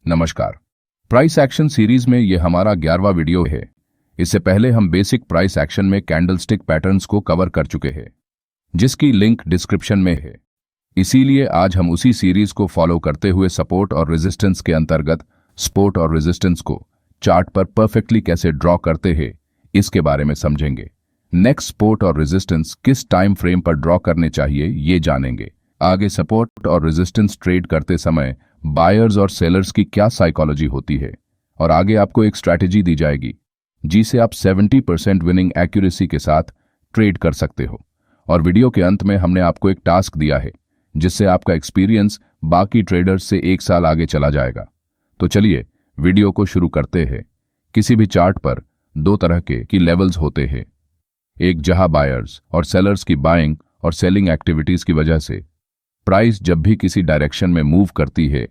नमस्कार। Price action series में ये हमारा 11वां वीडियो है। इससे पहले हम बेसिक प्राइस एक्शन में कैंडलस्टिक पैटर्न्स को कवर कर चुके हैं, जिसकी लिंक डिस्क्रिप्शन में है। इसीलिए आज हम उसी सीरीज को फॉलो करते हुए सपोर्ट और रेजिस्टेंस के अंतर्गत सपोर्ट और रेजिस्टेंस को चार्ट पर परफेक्टली कैसे ड्रॉ करते हैं, इसके बारे में समझेंगे। नेक्स्ट सपोर्ट और रेजिस्टेंस किस टाइम फ्रेम पर ड्रॉ करने चाहिए, ये जानेंगे। आगे सपोर्ट और रेजिस्टेंस ट्रेड करते समय बायर्स और सेलर्स की क्या साइकोलॉजी होती है, और आगे आपको एक स्ट्रैटेजी दी जाएगी जिसे आप 70% विनिंग एक्यूरेसी के साथ ट्रेड कर सकते हो। और वीडियो के अंत में हमने आपको एक टास्क दिया है जिससे आपका एक्सपीरियंस बाकी ट्रेडर्स से 1 साल आगे चला जाएगा। तो चलिए वीडियो को शुरू करते हैं। किसी भी चार्ट पर 2 तरह के लेवल्स होते हैं। एक जहां बायर्स और सेलर्स की बाइंग और सेलिंग एक्टिविटीज की वजह से प्राइस जब भी किसी डायरेक्शन में मूव करती है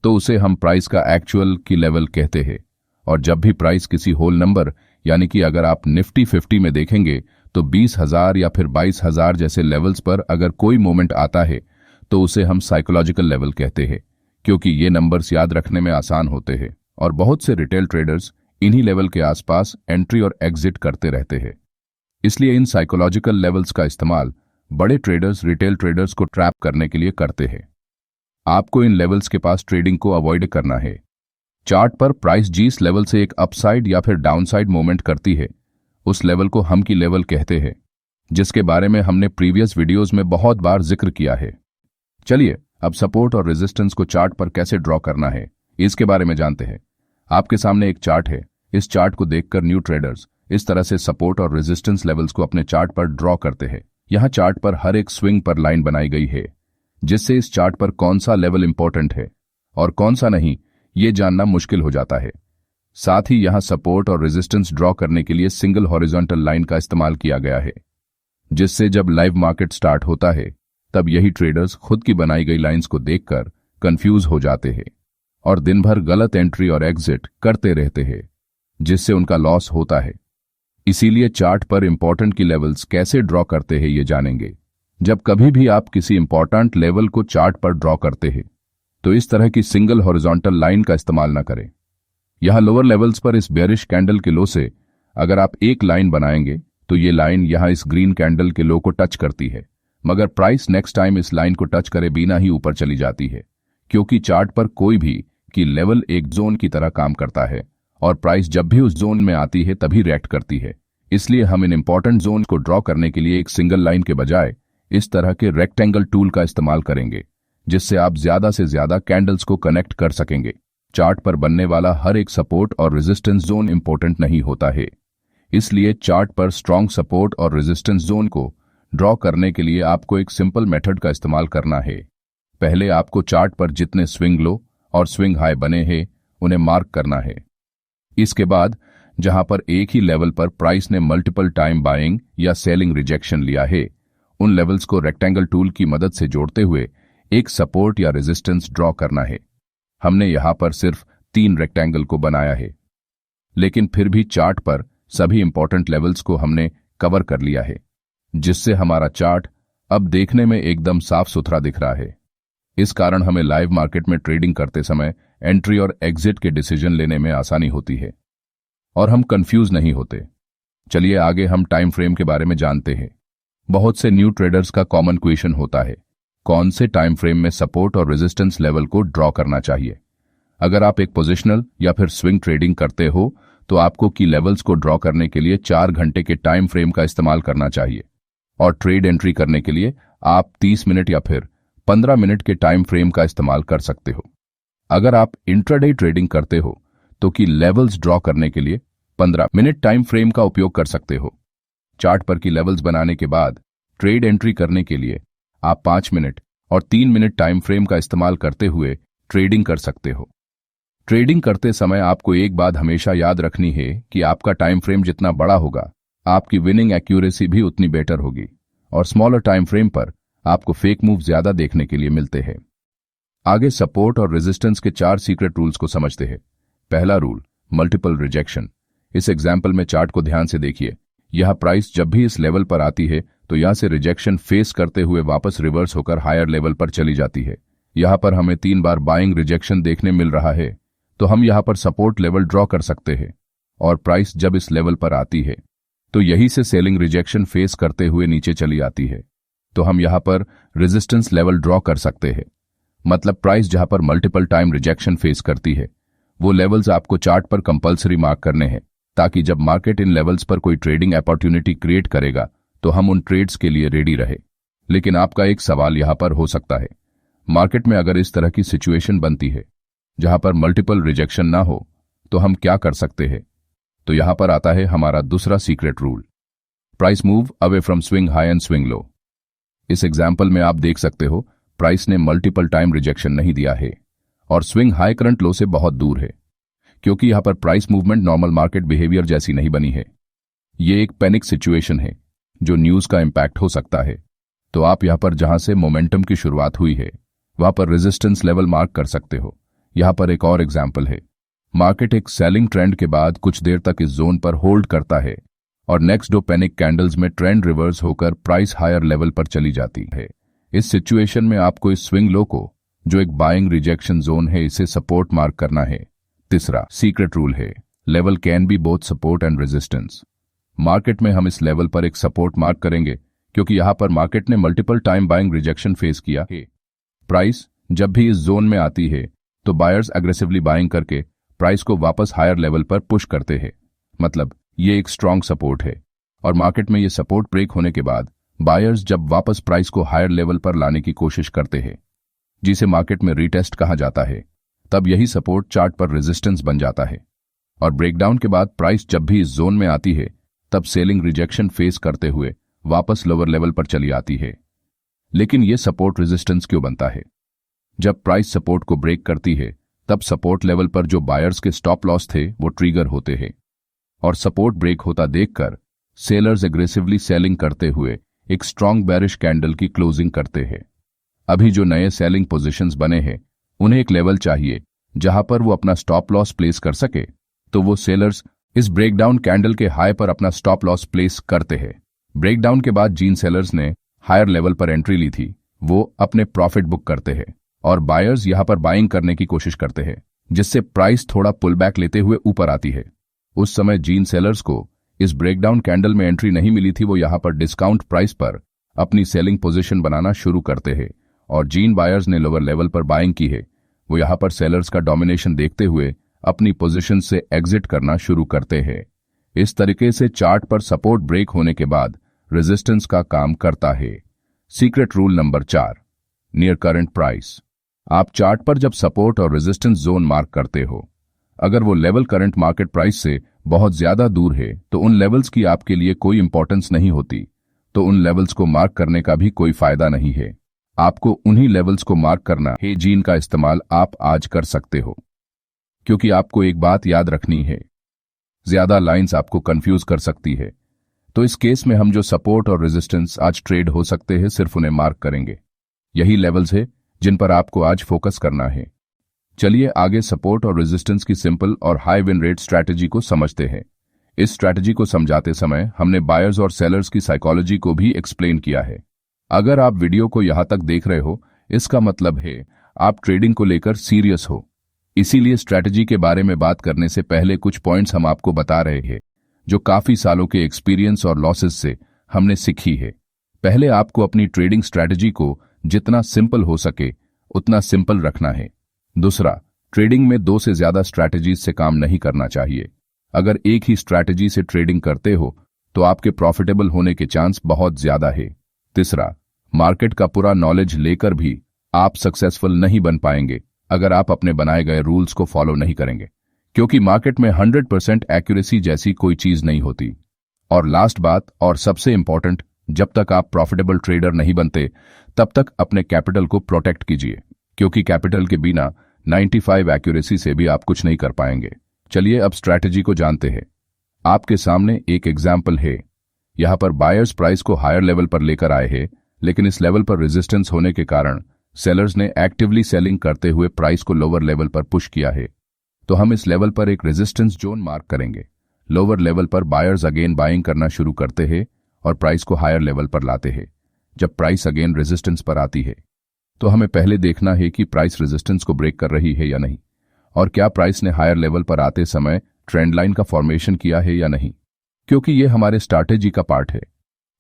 तो उसे हम प्राइस का एक्चुअल की लेवल कहते हैं। और जब भी प्राइस किसी होल नंबर यानी कि अगर आप निफ्टी 50 में देखेंगे तो 20,000 या फिर 22,000 जैसे लेवल्स पर अगर कोई मोमेंट आता है तो उसे हम साइकोलॉजिकल लेवल कहते हैं, क्योंकि ये नंबर्स याद रखने में आसान होते हैं और बहुत से रिटेल ट्रेडर्स इन्हीं लेवल के आसपास एंट्री और एग्जिट करते रहते हैं। इसलिए इन साइकोलॉजिकल लेवल्स का इस्तेमाल बड़े ट्रेडर्स रिटेल ट्रेडर्स को ट्रैप करने के लिए करते हैं। आपको इन लेवल्स के पास ट्रेडिंग को अवॉइड करना है। चार्ट पर प्राइस जिस लेवल से एक अपसाइड या फिर डाउनसाइड मूवमेंट करती है उस लेवल को हम की लेवल कहते हैं, जिसके बारे में हमने प्रीवियस वीडियोस में बहुत बार जिक्र किया है। चलिए अब सपोर्ट और रेजिस्टेंस को चार्ट पर कैसे ड्रॉ करना है, इसके बारे में जानते हैं। आपके सामने एक चार्ट है। इस चार्ट को देखकर न्यू ट्रेडर्स इस तरह से सपोर्ट और रेजिस्टेंस लेवल्स को अपने चार्ट पर ड्रॉ करते हैं। यहाँ चार्ट पर हर एक स्विंग पर लाइन बनाई गई है, जिससे इस चार्ट पर कौन सा लेवल इंपॉर्टेंट है और कौन सा नहीं, ये जानना मुश्किल हो जाता है। साथ ही यहाँ सपोर्ट और रेजिस्टेंस ड्रॉ करने के लिए सिंगल हॉरिजॉन्टल लाइन का इस्तेमाल किया गया है, जिससे जब लाइव मार्केट स्टार्ट होता है तब यही ट्रेडर्स खुद की बनाई गई लाइंस को देखकर कंफ्यूज हो जाते हैं और दिन भर गलत एंट्री और एग्जिट करते रहते हैं, जिससे उनका लॉस होता है। इसीलिए चार्ट पर इंपॉर्टेंट की लेवल्स कैसे ड्रॉ करते हैं ये जानेंगे। जब कभी भी आप किसी इंपॉर्टेंट लेवल को चार्ट पर ड्रॉ करते हैं तो इस तरह की सिंगल हॉरिजॉन्टल लाइन का इस्तेमाल न करें। यहां लोअर लेवल्स पर इस बेयरिश कैंडल के लो से अगर आप एक लाइन बनाएंगे तो ये लाइन यहां इस ग्रीन कैंडल के लो को टच करती है, मगर प्राइस नेक्स्ट टाइम इस लाइन को टच करे बिना ही ऊपर चली जाती है, क्योंकि चार्ट पर कोई भी की लेवल एक जोन की तरह काम करता है और प्राइस जब भी उस जोन में आती है तभी रिएक्ट करती है। इसलिए हम इन इंपॉर्टेंट जोन को ड्रॉ करने के लिए एक सिंगल लाइन के बजाय इस तरह के रेक्टेंगल टूल का इस्तेमाल करेंगे, जिससे आप ज्यादा से ज्यादा कैंडल्स को कनेक्ट कर सकेंगे। चार्ट पर बनने वाला हर एक सपोर्ट और रेजिस्टेंस जोन इंपॉर्टेंट नहीं होता है, इसलिए चार्ट पर स्ट्रॉन्ग सपोर्ट और रेजिस्टेंस जोन को ड्रॉ करने के लिए आपको एक सिंपल मेथड का इस्तेमाल करना है। पहले आपको चार्ट पर जितने स्विंग लो और स्विंग हाई बने हैं उन्हें मार्क करना है। इसके बाद जहां पर एक ही लेवल पर प्राइस ने मल्टीपल टाइम बाइंग या सेलिंग रिजेक्शन लिया है, उन लेवल्स को रेक्टेंगल टूल की मदद से जोड़ते हुए एक सपोर्ट या रेजिस्टेंस ड्रॉ करना है। हमने यहां पर सिर्फ 3 रेक्टेंगल को बनाया है, लेकिन फिर भी चार्ट पर सभी इंपॉर्टेंट लेवल्स को हमने कवर कर लिया है, जिससे हमारा चार्ट अब देखने में एकदम साफ सुथरा दिख रहा है। इस कारण हमें लाइव मार्केट में ट्रेडिंग करते समय एंट्री और एग्जिट के डिसीजन लेने में आसानी होती है और हम कंफ्यूज नहीं होते। चलिए आगे हम टाइम फ्रेम के बारे में जानते हैं। बहुत से न्यू ट्रेडर्स का कॉमन क्वेश्चन होता है, कौन से टाइम फ्रेम में सपोर्ट और रेजिस्टेंस लेवल को ड्रॉ करना चाहिए। अगर आप एक पोजिशनल या फिर स्विंग ट्रेडिंग करते हो तो आपको की लेवल्स को ड्रॉ करने के लिए 4 घंटे के टाइम फ्रेम का इस्तेमाल करना चाहिए, और ट्रेड एंट्री करने के लिए आप 30 मिनट या फिर 15 मिनट के टाइम फ्रेम का इस्तेमाल कर सकते हो। अगर आप इंट्राडे ट्रेडिंग करते हो तो की लेवल्स ड्रॉ करने के लिए 15 मिनट टाइम फ्रेम का उपयोग कर सकते हो। चार्ट पर की लेवल्स बनाने के बाद ट्रेड एंट्री करने के लिए आप 5 मिनट और 3 मिनट टाइम फ्रेम का इस्तेमाल करते हुए ट्रेडिंग कर सकते हो। ट्रेडिंग करते समय आपको एक बात हमेशा याद रखनी है कि आपका टाइम फ्रेम जितना बड़ा होगा आपकी विनिंग एक्यूरेसी भी उतनी बेटर होगी, और स्मॉलर टाइम फ्रेम पर आपको फेक मूव ज्यादा देखने के लिए मिलते हैं। आगे सपोर्ट और रेजिस्टेंस के 4 सीक्रेट रूल्स को समझते हैं। पहला रूल, मल्टीपल रिजेक्शन। इस एग्जाम्पल में चार्ट को ध्यान से देखिए। यह प्राइस जब भी इस लेवल पर आती है तो यहां से रिजेक्शन फेस करते हुए वापस रिवर्स होकर हायर लेवल पर चली जाती है। यहां पर हमें 3 बार बाइंग रिजेक्शन देखने मिल रहा है, तो हम यहाँ पर सपोर्ट लेवल ड्रॉ कर सकते हैं, और प्राइस जब इस लेवल पर आती है तो यहीं से सेलिंग रिजेक्शन फेस करते हुए नीचे चली आती है, तो हम यहाँ पर रेजिस्टेंस लेवल ड्रॉ कर सकते हैं। मतलब प्राइस जहां पर मल्टीपल टाइम रिजेक्शन फेस करती है वो लेवल्स आपको चार्ट पर कंपलसरी मार्क करने हैं, ताकि जब मार्केट इन लेवल्स पर कोई ट्रेडिंग अपॉर्चुनिटी क्रिएट करेगा तो हम उन ट्रेड्स के लिए रेडी रहे। लेकिन आपका एक सवाल यहां पर हो सकता है, मार्केट में अगर इस तरह की सिचुएशन बनती है जहां पर मल्टीपल रिजेक्शन ना हो तो हम क्या कर सकते हैं? तो यहां पर आता है हमारा दूसरा secret rule, price move away from swing high and swing low. इस एग्जाम्पल में आप देख सकते हो प्राइस ने मल्टीपल टाइम रिजेक्शन नहीं दिया है और स्विंग हाई करंट लो से बहुत दूर है, क्योंकि यहां पर price movement normal market behaviour जैसी नहीं बनी है। ये एक पैनिक सिचुएशन है जो न्यूज का इंपैक्ट हो सकता है। तो आप यहां पर जहां से मोमेंटम की शुरुआत हुई है वहां पर रेजिस्टेंस लेवल मार्क कर सकते हो। यहां पर एक और एग्जाम्पल है, मार्केट एक सेलिंग ट्रेंड के बाद कुछ देर तक इस जोन पर होल्ड करता है और नेक्स्ट दो पैनिक कैंडल्स में ट्रेंड रिवर्स होकर प्राइस हायर लेवल पर चली जाती है। इस सिचुएशन में आपको इस स्विंग लो को, जो एक बाइंग रिजेक्शन जोन है, इसे सपोर्ट मार्क करना है। तीसरा सीक्रेट रूल है, level can be both support and resistance. Market में हम इस लेवल पर एक सपोर्ट मार्क करेंगे क्योंकि यहां पर मार्केट ने multiple time buying rejection face किया है। प्राइस जब भी इस जोन में आती है तो बायर्स एग्रेसिवली बाइंग करके प्राइस को वापस हायर लेवल पर पुश करते हैं। मतलब ये एक स्ट्रांग सपोर्ट है, और मार्केट में ये सपोर्ट ब्रेक होने के बाद बायर्स जब वापस प्राइस को हायर लेवल पर लाने की कोशिश करते हैं, जिसे मार्केट में रीटेस्ट कहा जाता है, तब यही सपोर्ट चार्ट पर रेजिस्टेंस बन जाता है। और ब्रेकडाउन के बाद प्राइस जब भी इस जोन में आती है तब सेलिंग रिजेक्शन फेस करते हुए वापस लोअर लेवल पर चली आती है। लेकिन यह सपोर्ट रेजिस्टेंस क्यों बनता है? जब प्राइस सपोर्ट को ब्रेक करती है तब सपोर्ट लेवल पर जो बायर्स के स्टॉप लॉस थे वो ट्रिगर होते हैं, और सपोर्ट ब्रेक होता देखकर सेलर्स एग्रेसिवली सेलिंग करते हुए एक स्ट्रांग बेरिश कैंडल की क्लोजिंग करते हैं। अभी जो नए सेलिंग पोजीशंस बने हैं उन्हें एक लेवल चाहिए जहां पर वो अपना स्टॉप लॉस प्लेस कर सके, तो वो सेलर्स इस ब्रेकडाउन कैंडल के हाई पर अपना स्टॉप लॉस प्लेस करते हैं। ब्रेकडाउन के बाद जिन सेलर्स ने हायर लेवल पर एंट्री ली थी वो अपने प्रॉफिट बुक करते हैं, और बायर्स यहां पर बाइंग करने की कोशिश करते हैं, जिससे प्राइस थोड़ा पुल बैक लेते हुए ऊपर आती है। उस समय जिन सेलर्स को इस ब्रेकडाउन कैंडल में एंट्री नहीं मिली थी वो यहां पर डिस्काउंट प्राइस पर अपनी सेलिंग पोजीशन बनाना शुरू करते हैं, और जिन बायर्स ने लोअर लेवल पर बाइंग की है वो यहां पर सेलर्स का डोमिनेशन देखते हुए अपनी पोजीशन से एग्जिट करना शुरू करते हैं। इस तरीके से चार्ट पर सपोर्ट ब्रेक होने के बाद रेजिस्टेंस का काम करता है। Secret rule number 4, near current price. आप चार्ट पर जब सपोर्ट और रेजिस्टेंस जोन मार्क करते हो, अगर वो लेवल करंट मार्केट प्राइस से बहुत ज्यादा दूर है तो उन लेवल्स की आपके लिए कोई इंपॉर्टेंस नहीं होती, तो उन लेवल्स को मार्क करने का भी कोई फायदा नहीं है। आपको उन्हीं लेवल्स को मार्क करना है जिनका इस्तेमाल आप आज कर सकते हो, क्योंकि आपको एक बात याद रखनी है, ज्यादा लाइंस आपको कंफ्यूज कर सकती है। तो इस केस में हम जो सपोर्ट और रेजिस्टेंस आज ट्रेड हो सकते हैं सिर्फ उन्हें मार्क करेंगे। यही लेवल्स है जिन पर आपको आज फोकस करना है। चलिए आगे सपोर्ट और रेजिस्टेंस की सिंपल और हाई विन रेट स्ट्रैटेजी को समझते हैं। इस स्ट्रैटेजी को समझाते समय हमने बायर्स और सेलर्स की साइकोलॉजी को भी एक्सप्लेन किया है। अगर आप वीडियो को यहां तक देख रहे हो इसका मतलब है आप ट्रेडिंग को लेकर सीरियस हो। इसीलिए स्ट्रैटेजी के बारे में बात करने से पहले कुछ पॉइंट्स हम आपको बता रहे हैं जो काफी सालों के एक्सपीरियंस और लॉसेस से हमने सीखी है। पहले आपको अपनी ट्रेडिंग स्ट्रैटेजी को जितना सिंपल हो सके उतना सिंपल रखना है। दूसरा, ट्रेडिंग में 2 से ज्यादा स्ट्रैटेजीज से काम नहीं करना चाहिए। अगर एक ही स्ट्रैटेजी से ट्रेडिंग करते हो तो आपके प्रॉफिटेबल होने के चांस बहुत ज्यादा है। तीसरा, मार्केट का पूरा नॉलेज लेकर भी आप सक्सेसफुल नहीं बन पाएंगे अगर आप अपने बनाए गए रूल्स को फॉलो नहीं करेंगे, क्योंकि मार्केट में 100% एक्यूरेसी जैसी कोई चीज नहीं होती। और लास्ट बात और सबसे इंपॉर्टेंट, जब तक आप प्रॉफिटेबल ट्रेडर नहीं बनते तब तक अपने कैपिटल को प्रोटेक्ट कीजिए, क्योंकि कैपिटल के बिना 95 एक्यूरेसी से भी आप कुछ नहीं कर पाएंगे। चलिए अब स्ट्रैटेजी को जानते हैं। आपके सामने एक एग्जाम्पल है। यहां पर बायर्स प्राइस को हायर लेवल पर लेकर आए हैं, लेकिन इस लेवल पर रेजिस्टेंस होने के कारण सेलर्स ने एक्टिवली सेलिंग करते हुए प्राइस को लोअर लेवल पर पुश किया है। तो हम इस लेवल पर एक रेजिस्टेंस जोन मार्क करेंगे। लोअर लेवल पर बायर्स अगेन बाइंग करना शुरू करते हैं और प्राइस को हायर लेवल पर लाते हैं। जब प्राइस अगेन रेजिस्टेंस पर आती है तो हमें पहले देखना है कि प्राइस रेजिस्टेंस को ब्रेक कर रही है या नहीं, और क्या प्राइस ने हायर लेवल पर आते समय ट्रेंड लाइन का फॉर्मेशन किया है या नहीं, क्योंकि ये हमारे स्ट्रैटेजी का पार्ट है।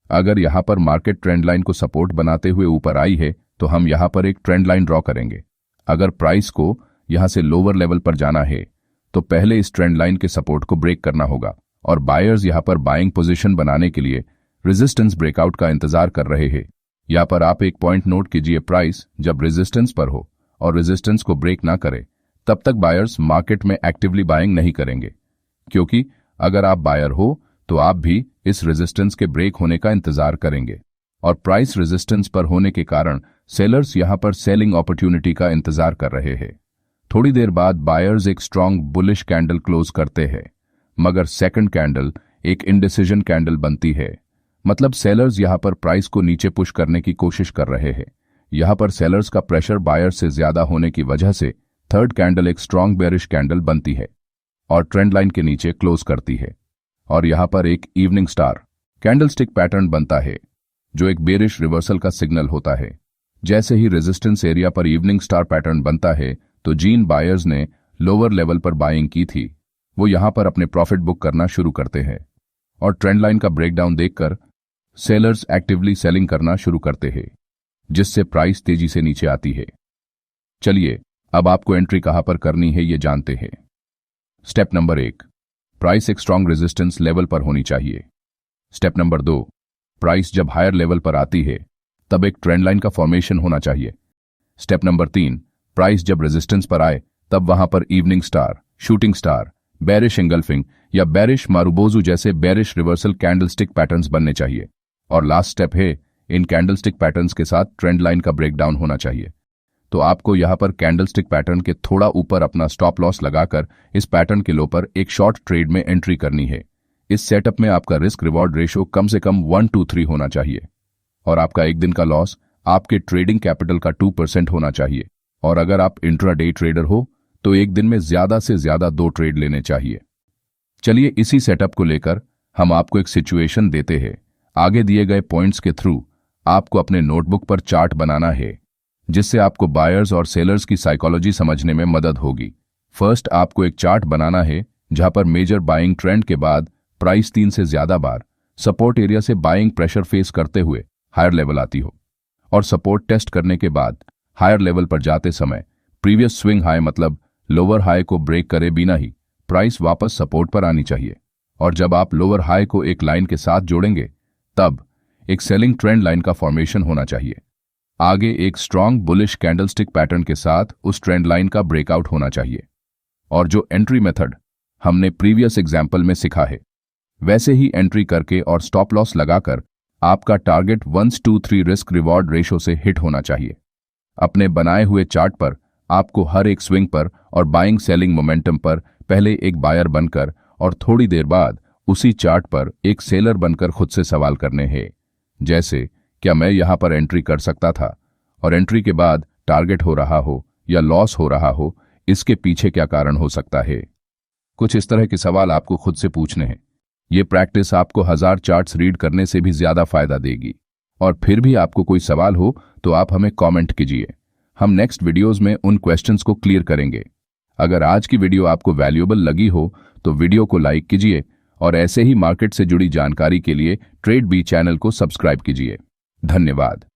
अगर यहां पर मार्केट ट्रेंड लाइन को सपोर्ट बनाते हुए ऊपर आई है तो हम यहां पर एक ट्रेंड लाइन ड्रॉ करेंगे। अगर प्राइस को यहां से लोअर लेवल पर जाना है तो पहले इस ट्रेंड लाइन के सपोर्ट को ब्रेक करना होगा और बायर्स यहां पर बाइंग पोजीशन बनाने के लिए रेजिस्टेंस ब्रेकआउट का इंतजार कर रहे हैं। यहां पर आप एक पॉइंट नोट कीजिए, प्राइस जब रेजिस्टेंस पर हो और रेजिस्टेंस को ब्रेक ना करे तब तक बायर्स मार्केट में एक्टिवली बाइंग नहीं करेंगे, क्योंकि अगर आप बायर हो तो आप भी इस रेजिस्टेंस के ब्रेक होने का इंतजार करेंगे और प्राइस रेजिस्टेंस पर होने के कारण सेलर्स यहां पर सेलिंग अपॉर्चुनिटी का इंतजार कर रहे हैं। थोड़ी देर बाद बायर्स एक स्ट्रांग बुलिश कैंडल क्लोज करते हैं, मगर सेकंड कैंडल एक इंडिसीजन कैंडल बनती है। मतलब सेलर्स यहां पर प्राइस को नीचे पुश करने की कोशिश कर रहे हैं। यहां पर सेलर्स का प्रेशर बायर्स से ज्यादा होने की वजह से थर्ड कैंडल एक स्ट्रांग बेरिश कैंडल बनती है और ट्रेंड लाइन के नीचे क्लोज करती है और यहां पर एक इवनिंग स्टार कैंडलस्टिक पैटर्न बनता है जो एक बेरिश रिवर्सल का सिग्नल होता है। जैसे ही रेजिस्टेंस एरिया पर इवनिंग स्टार पैटर्न बनता है तो जिन बायर्स ने लोअर लेवल पर बाइंग की थी वो यहां पर अपने प्रॉफिट बुक करना शुरू करते हैं और ट्रेंड लाइन का ब्रेकडाउन देखकर सेलर्स एक्टिवली सेलिंग करना शुरू करते हैं, जिससे प्राइस तेजी से नीचे आती है। चलिए अब आपको एंट्री कहां पर करनी है ये जानते हैं। स्टेप नंबर 1, प्राइस एक स्ट्रांग रेजिस्टेंस लेवल पर होनी चाहिए। स्टेप नंबर 2, प्राइस जब हायर लेवल पर आती है तब एक ट्रेंड लाइन का फॉर्मेशन होना चाहिए। स्टेप नंबर 3, प्राइस जब रेजिस्टेंस पर आए तब वहां पर evening star, shooting star, bearish engulfing या बेरिश मारुबोजू जैसे बेरिश रिवर्सल कैंडलस्टिक पैटर्न्स बनने चाहिए। और लास्ट स्टेप है, इन कैंडलस्टिक पैटर्न्स के साथ ट्रेंड लाइन का ब्रेकडाउन होना चाहिए। तो आपको यहां पर कैंडलस्टिक पैटर्न के थोड़ा ऊपर अपना स्टॉप लॉस लगाकर इस पैटर्न के लो पर एक शॉर्ट ट्रेड में एंट्री करनी है। इस सेटअप में आपका रिस्क रिवॉर्ड रेशो कम से कम 1:3 होना चाहिए और आपका एक दिन का लॉस आपके ट्रेडिंग कैपिटल का 2% होना चाहिए। और अगर आप इंट्राडे ट्रेडर हो तो एक दिन में ज्यादा से ज्यादा 2 ट्रेड लेने चाहिए। चलिए इसी सेटअप को लेकर हम आपको एक सिचुएशन देते हैं। आगे दिए गए पॉइंट्स के थ्रू आपको अपने नोटबुक पर चार्ट बनाना है, जिससे आपको बायर्स और सेलर्स की साइकोलॉजी समझने में मदद होगी। फर्स्ट आपको एक चार्ट बनाना है जहां पर मेजर बाइंग ट्रेंड के बाद प्राइस 3 से ज्यादा बार सपोर्ट एरिया से बाइंग प्रेशर फेस करते हुए हायर लेवल आती हो और सपोर्ट टेस्ट करने के बाद हायर लेवल पर जाते समय प्रीवियस स्विंग हाई मतलब लोअर हाई को ब्रेक करे बिना ही प्राइस वापस सपोर्ट पर आनी चाहिए। और जब आप लोअर हाई को एक लाइन के साथ जोड़ेंगे तब एक सेलिंग ट्रेंड लाइन का फॉर्मेशन होना चाहिए। आगे एक स्ट्रांग बुलिश कैंडलस्टिक पैटर्न के साथ उस ट्रेंड लाइन का ब्रेकआउट होना चाहिए। और जो एंट्री मेथड हमने प्रीवियस एग्जाम्पल में सीखा है वैसे ही एंट्री करके और स्टॉप लॉस लगाकर आपका टारगेट 1:3 रिस्क रिवॉर्ड रेशो से हिट होना चाहिए। अपने बनाए हुए चार्ट पर आपको हर एक स्विंग पर और बाइंग सेलिंग मोमेंटम पर पहले एक बायर बनकर और थोड़ी देर बाद उसी चार्ट पर एक सेलर बनकर खुद से सवाल करने हैं, जैसे क्या मैं यहां पर एंट्री कर सकता था और एंट्री के बाद टारगेट हो रहा हो या लॉस हो रहा हो, इसके पीछे क्या कारण हो सकता है। कुछ इस तरह के सवाल आपको खुद से पूछने हैं। ये प्रैक्टिस आपको 1000 चार्ट्स रीड करने से भी ज्यादा फायदा देगी। और फिर भी आपको कोई सवाल हो तो आप हमें कमेंट कीजिए, हम नेक्स्ट वीडियोस में उन क्वेश्चंस को क्लियर करेंगे। अगर आज की वीडियो आपको वैल्यूएबल लगी हो तो वीडियो को लाइक कीजिए और ऐसे ही मार्केट से जुड़ी जानकारी के लिए ट्रेड बी चैनल को सब्सक्राइब कीजिए। धन्यवाद।